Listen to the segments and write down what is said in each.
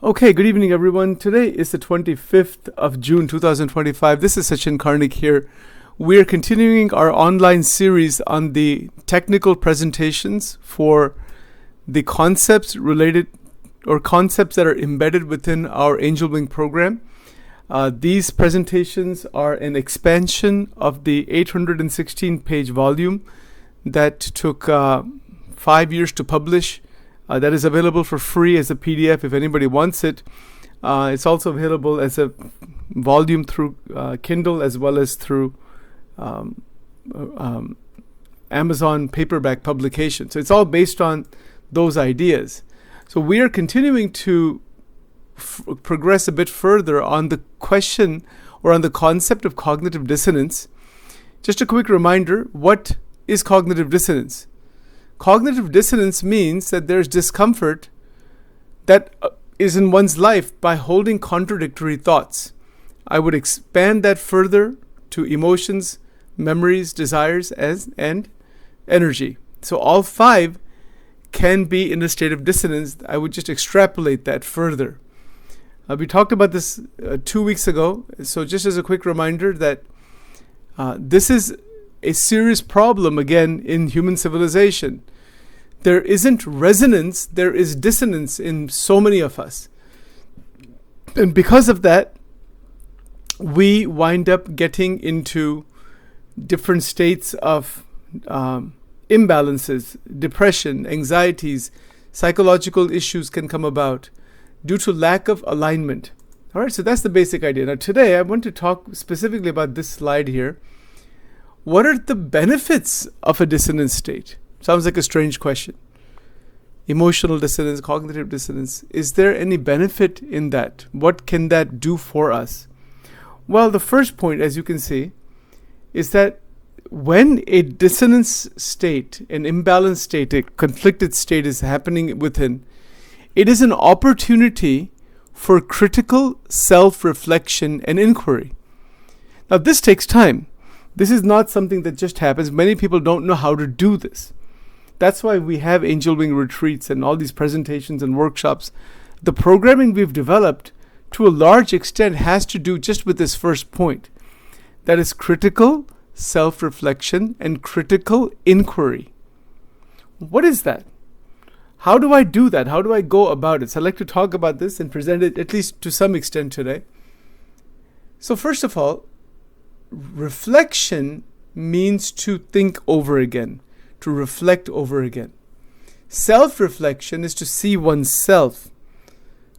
Okay, good evening, everyone. Today is the 25th of June, 2025. This is Sachin, Karnik here. We are continuing our online series on the technical presentations for the concepts related or concepts that are embedded within our Angel Wing program. These presentations are an expansion of the 816-page volume that took 5 years to publish. That is available for free as a PDF if anybody wants it. It's also available as a volume through Kindle as well as through Amazon paperback publication. So it's all based on those ideas. So we are continuing to progress a bit further on the question or on the concept of cognitive dissonance. Just a quick reminder, what is cognitive dissonance? Cognitive dissonance means that there's discomfort that is in one's life by holding contradictory thoughts. I would expand that further to emotions, memories, desires, and energy. So all five can be in a state of dissonance. I would just extrapolate that further. We talked about this 2 weeks ago. So just as a quick reminder that this is a serious problem, again, in human civilization. There isn't resonance, there is dissonance in so many of us. And because of that, we wind up getting into different states of imbalances, depression, anxieties, psychological issues can come about due to lack of alignment. All right, so that's the basic idea. Now today I want to talk specifically about this slide here. What are the benefits of a dissonance state? Sounds like a strange question. Emotional dissonance, cognitive dissonance. Is there any benefit in that? What can that do for us? Well, the first point, as you can see, is that when a dissonance state, an imbalanced state, a conflicted state is happening within, it is an opportunity for critical self-reflection and inquiry. Now, this takes time. This is not something that just happens. Many people don't know how to do this. That's why we have Angel Wing retreats and all these presentations and workshops. The programming we've developed to a large extent has to do just with this first point. That is critical self-reflection and critical inquiry. What is that? How do I do that? How do I go about it? So I'd like to talk about this and present it at least to some extent today. So first of all, reflection means to think over again, to reflect over again. Self-reflection is to see oneself,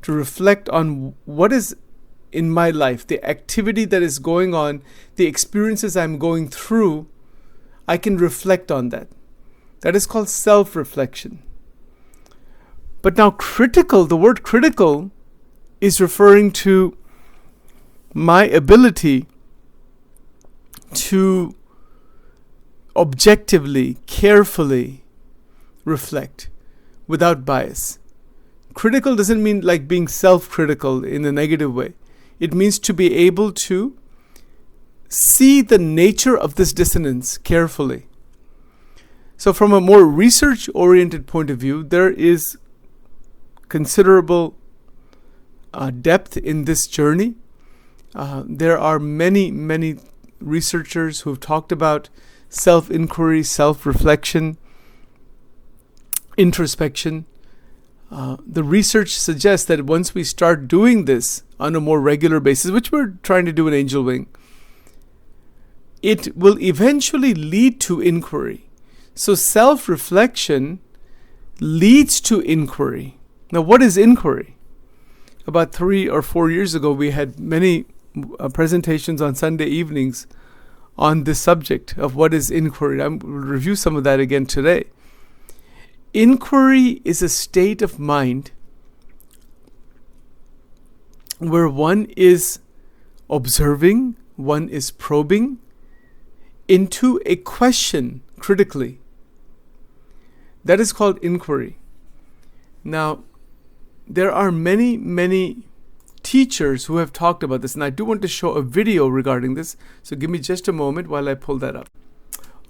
to reflect on what is in my life, the activity that is going on, the experiences I'm going through. I can reflect on that. That is called self-reflection. But now critical, the word critical is referring to my ability to objectively, carefully reflect without bias. Critical doesn't mean like being self-critical in a negative way. It means to be able to see the nature of this dissonance carefully. So from a more research-oriented point of view, there is considerable depth in this journey. There are many researchers who have talked about self-inquiry, self-reflection, introspection. The research suggests that once we start doing this on a more regular basis, which we're trying to do in Angel Wing, it will eventually lead to inquiry. So self-reflection leads to inquiry. Now, what is inquiry? About 3 or 4 years ago, we had many presentations on Sunday evenings on this subject of what is inquiry. I will review some of that again today. Inquiry is a state of mind where one is observing, one is probing into a question critically. That is called inquiry. Now, there are many teachers who have talked about this, and I do want to show a video regarding this, so give me just a moment while I pull that up.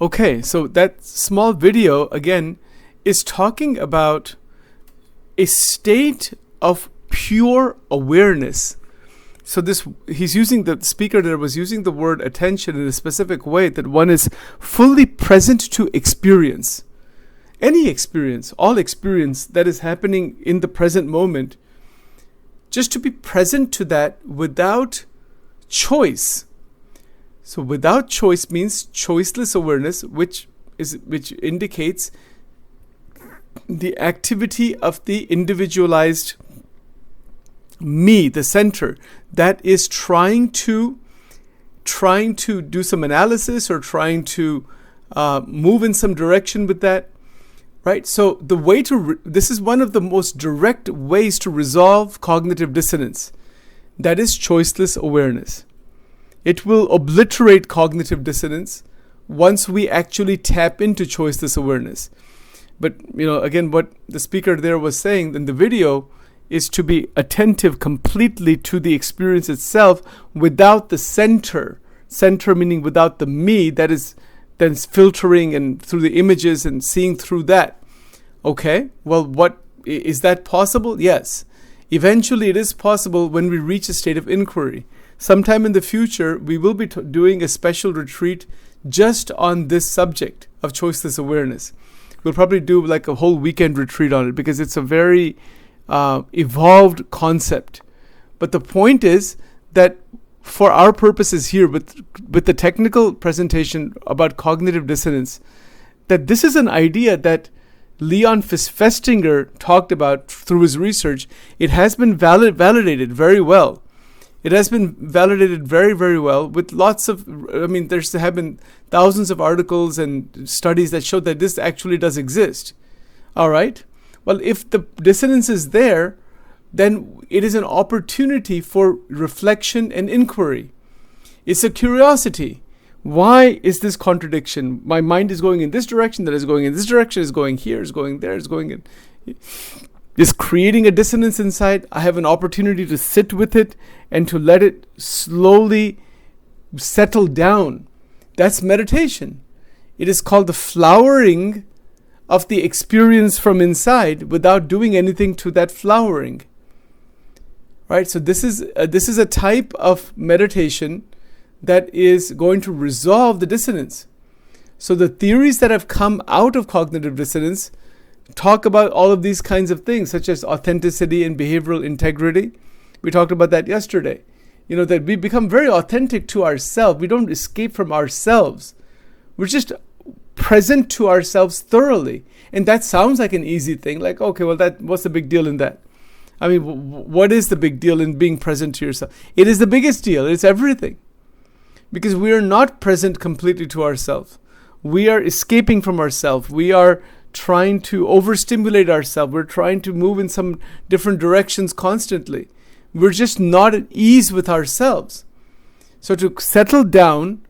Okay, so that small video again is talking about a state of pure awareness. So the speaker there was using the word attention in a specific way, that one is fully present to experience. Any experience, all experience that is happening in the present moment, just to be present to that without choice. So without choice means choiceless awareness, which indicates the activity of the individualized me, the center, that is trying to do some analysis or trying to move in some direction with that. Right? So the way this is one of the most direct ways to resolve cognitive dissonance. That is choiceless awareness. It will obliterate cognitive dissonance once we actually tap into choiceless awareness. But, again, what the speaker there was saying in the video is to be attentive completely to the experience itself without the center. Center meaning without the me that is filtering and through the images and seeing through that. Okay, well, what is that possible? Yes. Eventually it is possible when we reach a state of inquiry. Sometime in the future, we will be doing a special retreat just on this subject of choiceless awareness. We'll probably do like a whole weekend retreat on it because it's a very evolved concept. But the point is that for our purposes here with the technical presentation about cognitive dissonance, that this is an idea that Leon Festinger talked about through his research. It has been validated very well. It has been validated very, very well with lots of, there have been thousands of articles and studies that show that this actually does exist. All right? Well, if the dissonance is there, then it is an opportunity for reflection and inquiry. It's a curiosity. Why is this contradiction? My mind is going in this direction, that is going in this direction, is going here, is going there, is going in. Is creating a dissonance inside. I have an opportunity to sit with it and to let it slowly settle down. That's meditation. It is called the flowering of the experience from inside without doing anything to that flowering. Right? So this is a type of meditation that is going to resolve the dissonance. So the theories that have come out of cognitive dissonance talk about all of these kinds of things, such as authenticity and behavioral integrity. We talked about that yesterday. That we become very authentic to ourselves. We don't escape from ourselves. We're just present to ourselves thoroughly. And that sounds like an easy thing. Like, okay, well, what's the big deal in that? What is the big deal in being present to yourself? It is the biggest deal. It's everything. Because we are not present completely to ourselves. We are escaping from ourselves. We are trying to overstimulate ourselves. We're trying to move in some different directions constantly. We're just not at ease with ourselves. So to settle down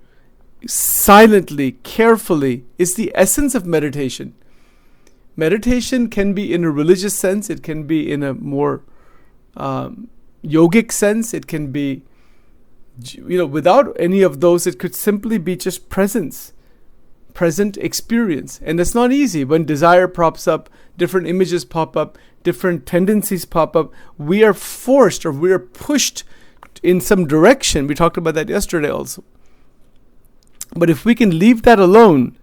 silently, carefully, is the essence of meditation. Meditation can be in a religious sense. It can be in a more yogic sense. It can be, without any of those, it could simply be just present experience. And it's not easy. When desire pops up, different images pop up, different tendencies pop up, we are forced or we are pushed in some direction. We talked about that yesterday also. But if we can leave that alone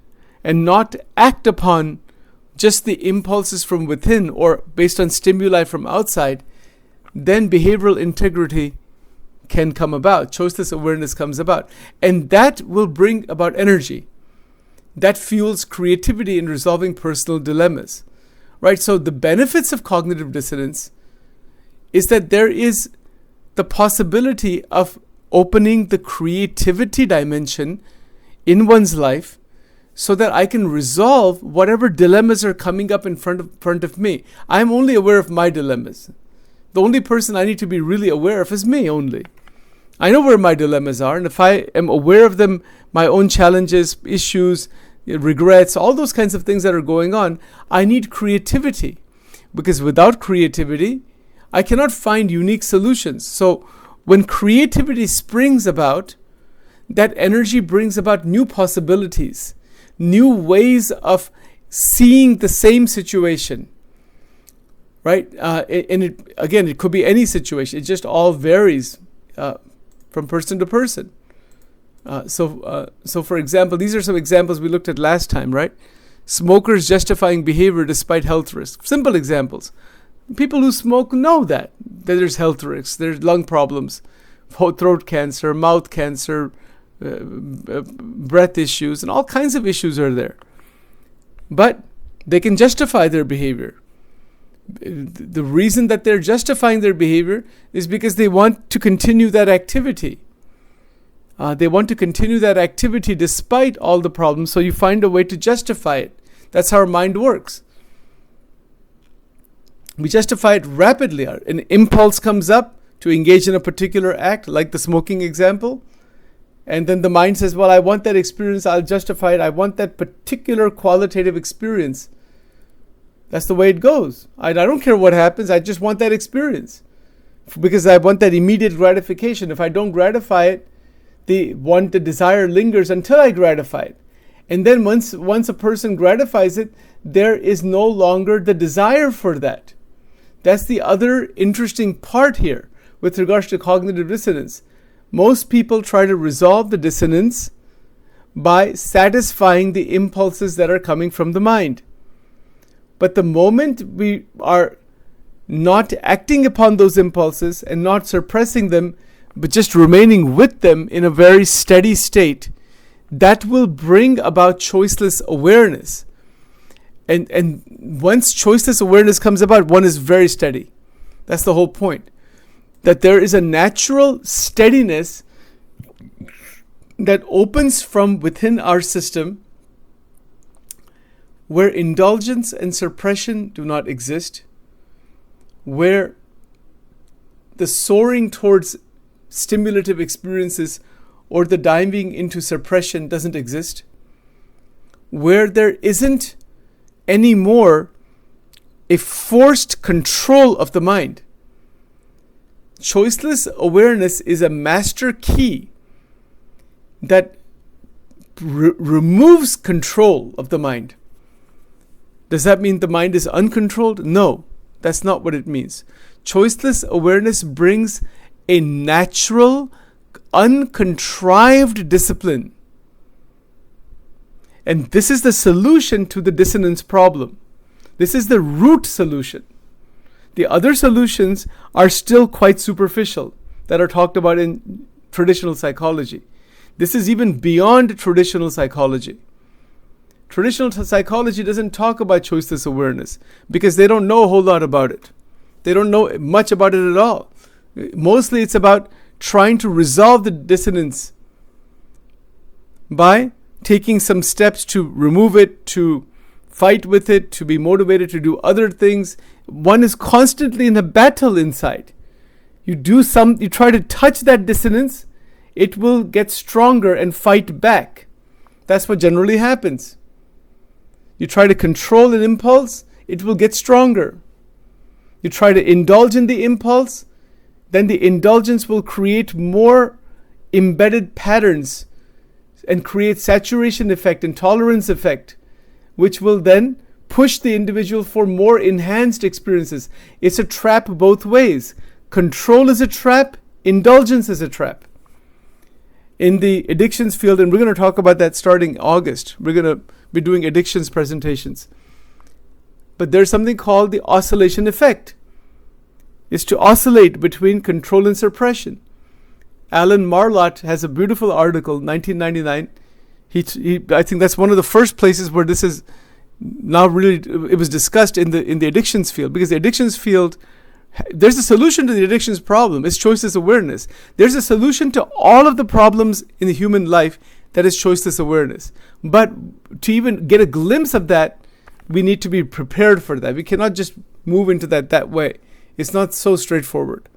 and not act upon just the impulses from within or based on stimuli from outside, then behavioral integrity can come about. Choiceless awareness comes about. And that will bring about energy. That fuels creativity in resolving personal dilemmas. Right? So the benefits of cognitive dissonance is that there is the possibility of opening the creativity dimension in one's life so that I can resolve whatever dilemmas are coming up in front of me. I'm only aware of my dilemmas. The only person I need to be really aware of is me only. I know where my dilemmas are, and if I am aware of them, my own challenges, issues, regrets, all those kinds of things that are going on, I need creativity. Because without creativity, I cannot find unique solutions. So when creativity springs about, that energy brings about new possibilities, new ways of seeing the same situation. right? And it could be any situation. It just all varies from person to person. So for example, these are some examples we looked at last time, right? Smokers justifying behavior despite health risks. Simple examples. People who smoke know that there's health risks, there's lung problems, throat cancer, mouth cancer, breath issues, and all kinds of issues are there. But they can justify their behavior. The reason that they're justifying their behavior is because they want to continue that activity. They want to continue that activity despite all the problems, so you find a way to justify it. That's how our mind works. We justify it rapidly. An impulse comes up to engage in a particular act, like the smoking example, and then the mind says, well, I want that experience, I'll justify it, I want that particular qualitative experience. That's the way it goes. I don't care what happens, I just want that experience. Because I want that immediate gratification. If I don't gratify it, the desire lingers until I gratify it. And then once a person gratifies it, there is no longer the desire for that. That's the other interesting part here with regards to cognitive dissonance. Most people try to resolve the dissonance by satisfying the impulses that are coming from the mind. But the moment we are not acting upon those impulses and not suppressing them, but just remaining with them in a very steady state, that will bring about choiceless awareness. And once choiceless awareness comes about, one is very steady. That's the whole point. That there is a natural steadiness that opens from within our system, where indulgence and suppression do not exist, where the soaring towards stimulative experiences or the diving into suppression doesn't exist, where there isn't anymore a forced control of the mind. Choiceless awareness is a master key that removes control of the mind. Does that mean the mind is uncontrolled? No, that's not what it means. Choiceless awareness brings a natural, uncontrived discipline. And this is the solution to the dissonance problem. This is the root solution. The other solutions are still quite superficial, that are talked about in traditional psychology. This is even beyond traditional psychology. Traditional psychology doesn't talk about choiceless awareness because they don't know a whole lot about it. They don't know much about it at all. Mostly it's about trying to resolve the dissonance by taking some steps to remove it, to fight with it, to be motivated to do other things. One is constantly in a battle inside. You try to touch that dissonance, it will get stronger and fight back. That's what generally happens. You try to control an impulse, it will get stronger. You try to indulge in the impulse, then the indulgence will create more embedded patterns and create saturation effect and tolerance effect, which will then push the individual for more enhanced experiences. It's a trap both ways. Control is a trap, indulgence is a trap. In the addictions field, and we're going to talk about that starting August, we're going to be doing addictions presentations. But there's something called the oscillation effect. It's to oscillate between control and suppression. Alan Marlott has a beautiful article, 1999. I think that's one of the first places where this is now really, it was discussed in the addictions field, because the addictions field, there's a solution to the addictions problem. It's choiceless awareness. There's a solution to all of the problems in the human life that is choiceless awareness. But to even get a glimpse of that, we need to be prepared for that. We cannot just move into that way. It's not so straightforward.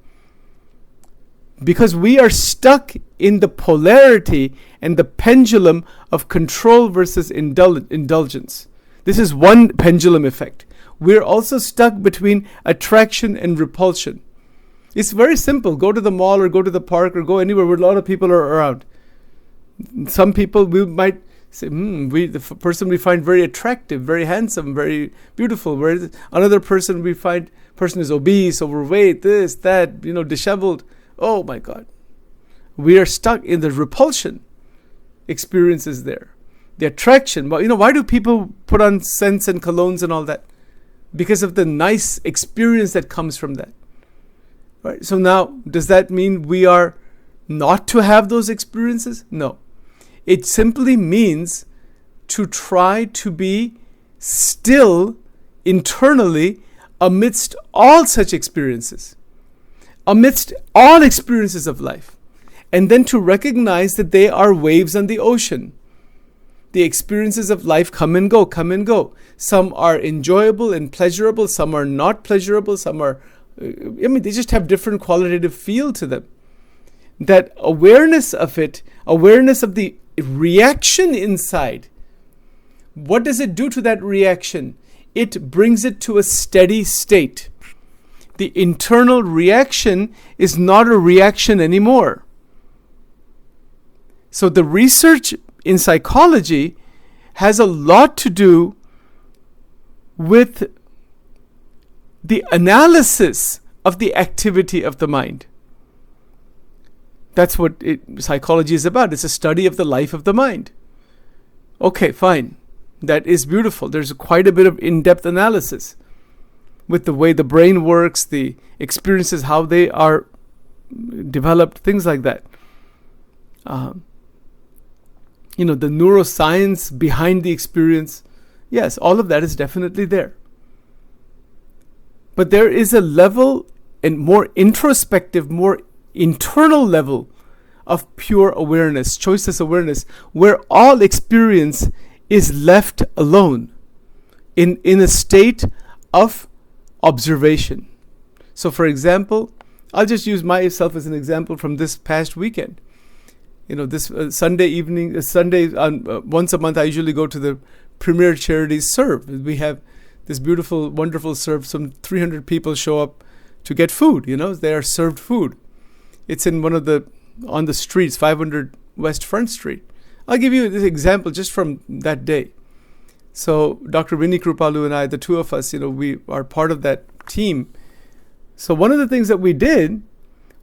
Because we are stuck in the polarity and the pendulum of control versus indulgence. This is one pendulum effect. We're also stuck between attraction and repulsion. It's very simple. Go to the mall or go to the park or go anywhere where a lot of people are around. Some people we might say, the person we find very attractive, very handsome, very beautiful. Whereas another person we find person is obese, overweight, this, that, disheveled. Oh my God. We are stuck in the repulsion experiences there. The attraction. Why do people put on scents and colognes and all that? Because of the nice experience that comes from that. Right? So now, does that mean we are not to have those experiences? No. It simply means to try to be still internally amidst all such experiences, amidst all experiences of life, and then to recognize that they are waves on the ocean. The experiences of life come and go, come and go. Some are enjoyable and pleasurable, some are not pleasurable, some are, they just have different qualitative feel to them. That awareness of it, awareness of the reaction inside, what does it do to that reaction? It brings it to a steady state. The internal reaction is not a reaction anymore. So the research in psychology has a lot to do with the analysis of the activity of the mind. That's what psychology is about. It's a study of the life of the mind. Okay, fine. That is beautiful. There's quite a bit of in-depth analysis with the way the brain works, the experiences, how they are developed, things like that. The neuroscience behind the experience. Yes, all of that is definitely there. But there is a level, and more introspective, more internal level of pure awareness, choiceless awareness, where all experience is left alone in a state of observation. So for example, I'll just use myself as an example from this past weekend. This Sunday evening, once a month, I usually go to the Premier Charities Serve. We have this beautiful, wonderful serve. Some 300 people show up to get food. They are served food. It's in on the streets, 500 West Front Street. I'll give you this example just from that day. So Dr. Vinny Krupalu and I, the two of us, we are part of that team. So one of the things that we did,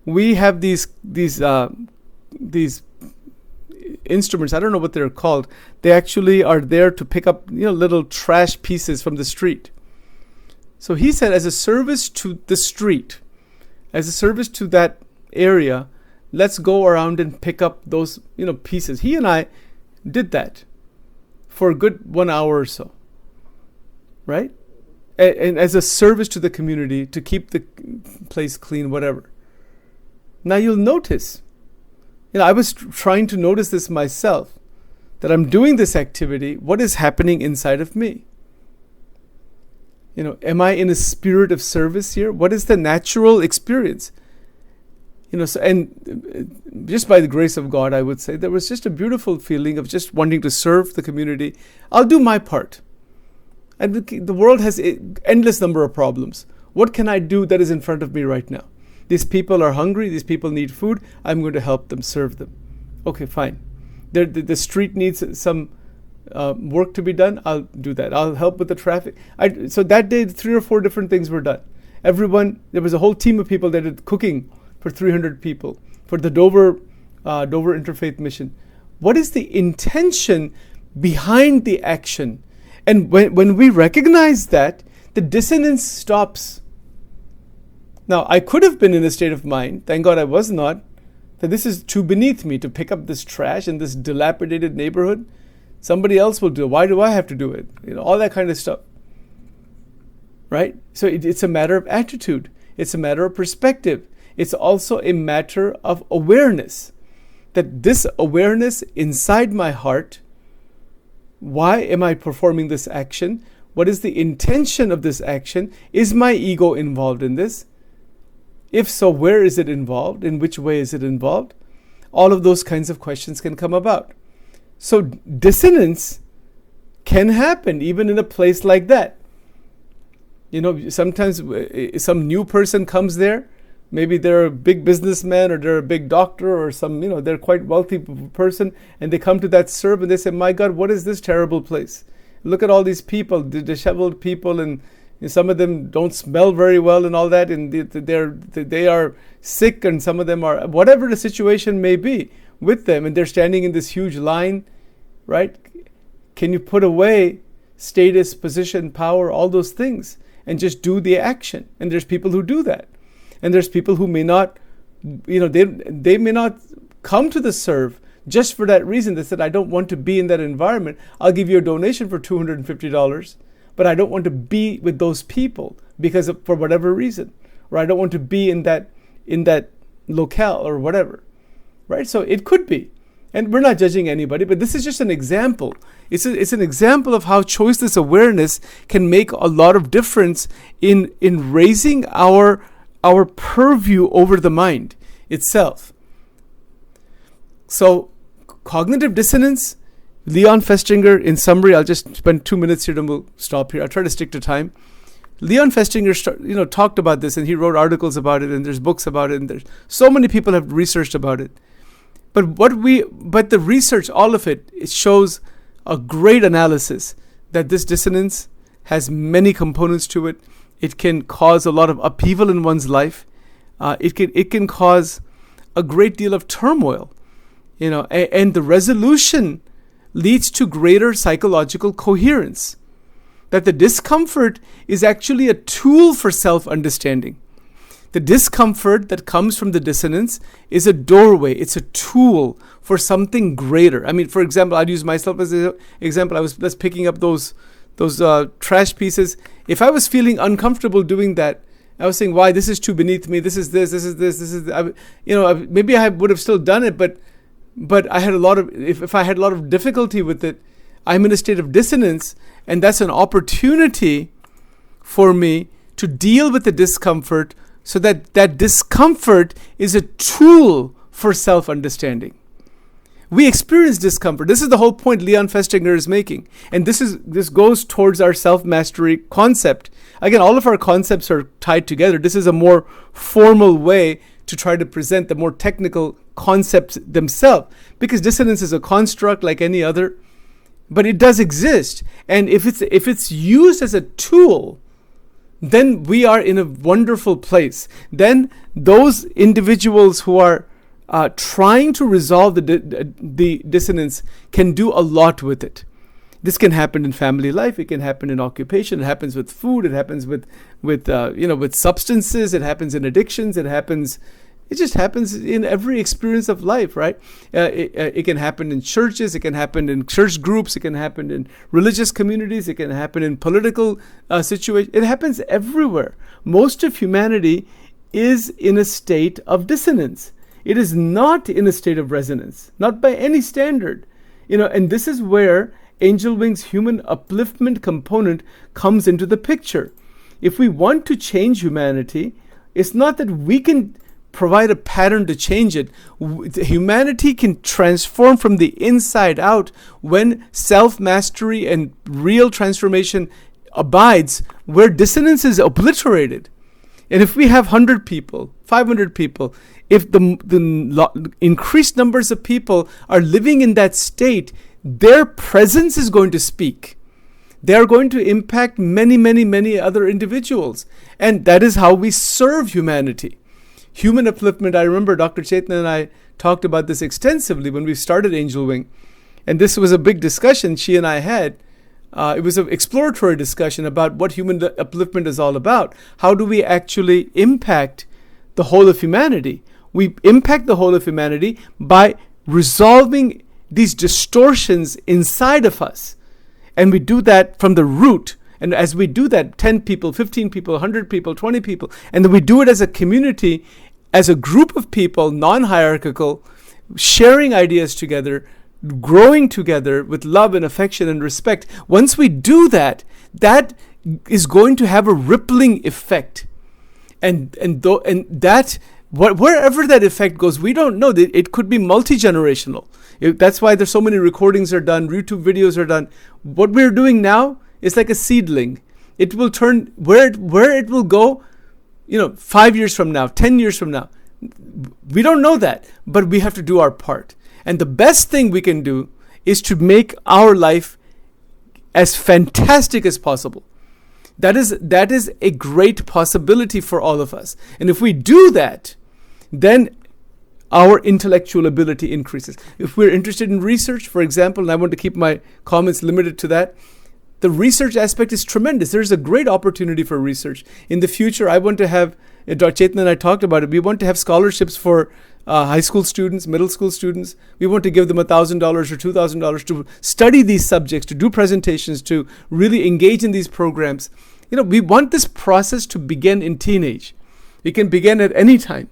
we have these instruments. I don't know what they're called. They actually are there to pick up little trash pieces from the street. So he said, as a service to the street, as a service to that area, let's go around and pick up those pieces. He and I did that for a good 1 hour or so, right? And as a service to the community, to keep the place clean, whatever. Now you'll notice, I was trying to notice this myself, that I'm doing this activity. What is happening inside of me? Am I in a spirit of service here? What is the natural experience? And just by the grace of God, I would say, there was just a beautiful feeling of just wanting to serve the community. I'll do my part. And the world has an endless number of problems. What can I do that is in front of me right now? These people are hungry. These people need food. I'm going to help them, serve them. Okay, fine. The street needs some work to be done. I'll do that. I'll help with the traffic. So that day, 3 or 4 different things were done. There was a whole team of people that did cooking for 300 people for the Dover Interfaith Mission. What is the intention behind the action? And when we recognize that, the dissonance stops. Now, I could have been in a state of mind, thank God I was not, that this is too beneath me to pick up this trash in this dilapidated neighborhood. Somebody else will do it. Why do I have to do it? All that kind of stuff. Right? So it's a matter of attitude. It's a matter of perspective. It's also a matter of awareness. That this awareness inside my heart, why am I performing this action? What is the intention of this action? Is my ego involved in this? If so, where is it involved? In which way is it involved? All of those kinds of questions can come about. So dissonance can happen even in a place like that. Sometimes some new person comes there. Maybe they're a big businessman or they're a big doctor or they're quite wealthy person, and they come to that serve and they say, my God, what is this terrible place? Look at all these people, the disheveled people, and And some of them don't smell very well and all that, and they are sick, and some of them are, whatever the situation may be with them, and they're standing in this huge line, right? Can you put away status, position, power, all those things, and just do the action? And there's people who do that. And there's people who may not, they may not come to the serve just for that reason. They said, I don't want to be in that environment. I'll give you a donation for $250, but I don't want to be with those people for whatever reason, or I don't want to be in that locale or whatever, right? So it could be. And we're not judging anybody, but this is just an example. It's an example of how choiceless awareness can make a lot of difference in raising our purview over the mind itself. So cognitive dissonance, Leon Festinger, in summary, I'll just spend 2 minutes here and we'll stop here. I'll try to stick to time. Leon Festinger talked about this, and he wrote articles about it, and there's books about it, and there's so many people have researched about it. But the research, all of it shows a great analysis that this dissonance has many components to it. It can cause a lot of upheaval in one's life. It can cause a great deal of turmoil, and the resolution leads to greater psychological coherence. That the discomfort is actually a tool for self-understanding. The discomfort that comes from the dissonance is a doorway. It's a tool for something greater. I mean, for example, I'd use myself as an example. I was just picking up those trash pieces. If I was feeling uncomfortable doing that, I was saying, why, this is too beneath me. This is this is this. Maybe I would have still done it, but I had a lot of, if I had a lot of difficulty with it, I'm in a state of dissonance, and that's an opportunity for me to deal with the discomfort, so that discomfort is a tool for self-understanding. We experience discomfort. This is the whole point Leon Festinger is making. And this goes towards our self-mastery concept. Again, all of our concepts are tied together. This is a more formal way to try to present the more technical concepts themselves, because dissonance is a construct like any other, but it does exist. And if it's used as a tool, then we are in a wonderful place. Then those individuals who are trying to resolve the dissonance can do a lot with it. This can happen in family life. It can happen in occupation. It happens with food. It happens with substances. It happens in addictions. It just happens in every experience of life, right? It can happen in churches. It can happen in church groups. It can happen in religious communities. It can happen in political situations. It happens everywhere. Most of humanity is in a state of dissonance. It is not in a state of resonance, not by any standard. And this is where Angel Wing's human upliftment component comes into the picture. If we want to change humanity, it's not that we can provide a pattern to change it. Humanity can transform from the inside out when self-mastery and real transformation abides, where dissonance is obliterated. And if we have 100 people, 500 people, if the increased numbers of people are living in that state, their presence is going to speak. They are going to impact many, many, many other individuals. And that is how we serve humanity. Human upliftment, I remember Dr. Chaitanya and I talked about this extensively when we started Angel Wing. And this was a big discussion she and I had. It was an exploratory discussion about what human upliftment is all about. How do we actually impact the whole of humanity? We impact the whole of humanity by resolving these distortions inside of us. And we do that from the root. And as we do that, 10 people, 15 people, 100 people, 20 people, and then we do it as a community, as a group of people, non-hierarchical, sharing ideas together, growing together with love and affection and respect. Once we do that, that is going to have a rippling effect. And that, wherever that effect goes, we don't know. It could be multi-generational. That's why there's so many recordings are done, YouTube videos are done. What we're doing now is like a seedling. It will turn, where it will go, 5 years from now, 10 years from now. We don't know that, but we have to do our part. And the best thing we can do is to make our life as fantastic as possible. That is a great possibility for all of us. And if we do that, then our intellectual ability increases. If we're interested in research, for example, and I want to keep my comments limited to that, the research aspect is tremendous. There's a great opportunity for research. In the future, I want to have, Chetan and I talked about it, we want to have scholarships for high school students, middle school students. We want to give them $1,000 or $2,000 to study these subjects, to do presentations, to really engage in these programs. We want this process to begin in teenage. It can begin at any time.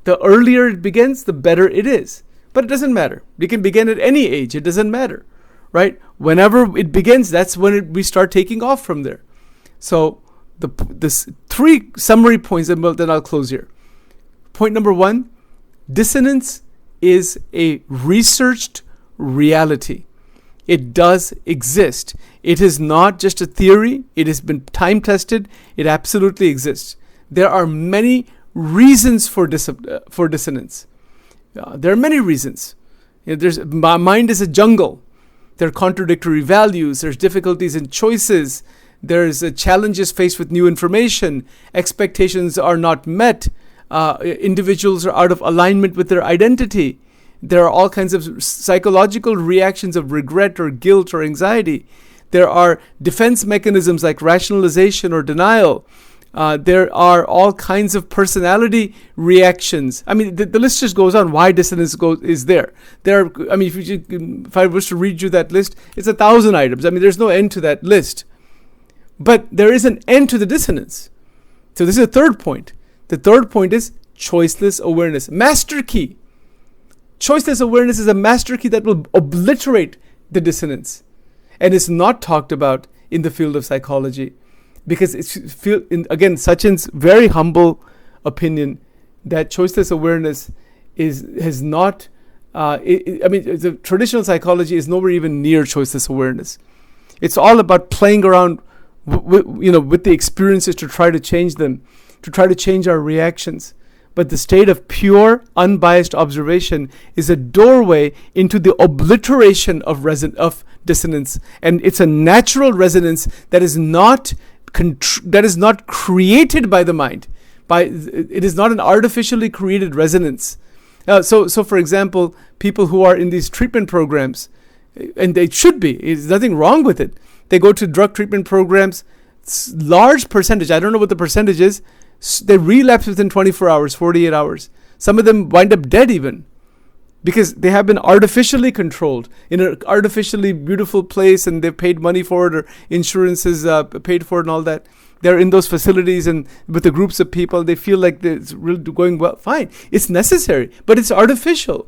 The earlier it begins, the better it is. But it doesn't matter. It can begin at any age. It doesn't matter, right? Whenever it begins, that's when we start taking off from there. So this 3 summary points, and then I'll close here. Point number 1, dissonance is a researched reality. It does exist. It is not just a theory. It has been time tested. It absolutely exists. There are many reasons for dissonance. There are many reasons. My mind is a jungle. There are contradictory values. There's difficulties in choices. There's challenges faced with new information. Expectations are not met. Individuals are out of alignment with their identity. There are all kinds of psychological reactions of regret or guilt or anxiety. There are defense mechanisms like rationalization or denial. There are all kinds of personality reactions. I mean, the list just goes on. Why dissonance is there? If I was to read you that list, it's 1,000 items. I mean, there's no end to that list. But there is an end to the dissonance. So this is a third point. The third point is choiceless awareness. Master key. Choiceless awareness is a master key that will obliterate the dissonance. And it's not talked about in the field of psychology. Because again, Sachin's very humble opinion that choiceless awareness has not. The traditional psychology is nowhere even near choiceless awareness. It's all about playing around, with the experiences to try to change them, to try to change our reactions. But the state of pure, unbiased observation is a doorway into the obliteration of dissonance, and it's a natural resonance that is not created by the mind. It is not an artificially created resonance. So for example, people who are in these treatment programs, and they should be, there's nothing wrong with it. They go to drug treatment programs, large percentage, I don't know what the percentage is, they relapse within 24 hours, 48 hours. Some of them wind up dead even, because they have been artificially controlled in an artificially beautiful place, and they've paid money for it, or insurances paid for it and all that. They're in those facilities and with the groups of people. They feel like it's really going well. Fine. It's necessary, but it's artificial.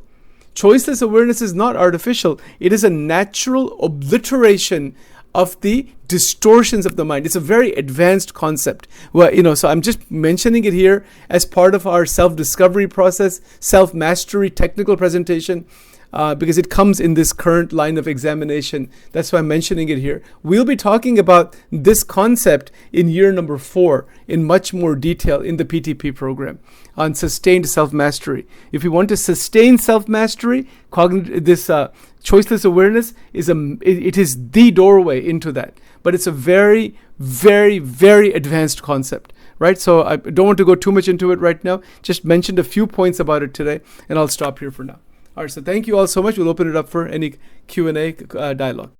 Choiceless awareness is not artificial. It is a natural obliteration of the distortions of the mind. It's a very advanced concept. Well, so I'm just mentioning it here as part of our self-discovery process, self-mastery technical presentation, because it comes in this current line of examination. That's why I'm mentioning it here. We'll be talking about this concept in year number 4 in much more detail in the PTP program on sustained self-mastery. If you want to sustain self-mastery, choiceless awareness is the doorway into that. But it's a very, very, very advanced concept, right? So I don't want to go too much into it right now. Just mentioned a few points about it today, and I'll stop here for now. All right, so thank you all so much. We'll open it up for any Q&A dialogue.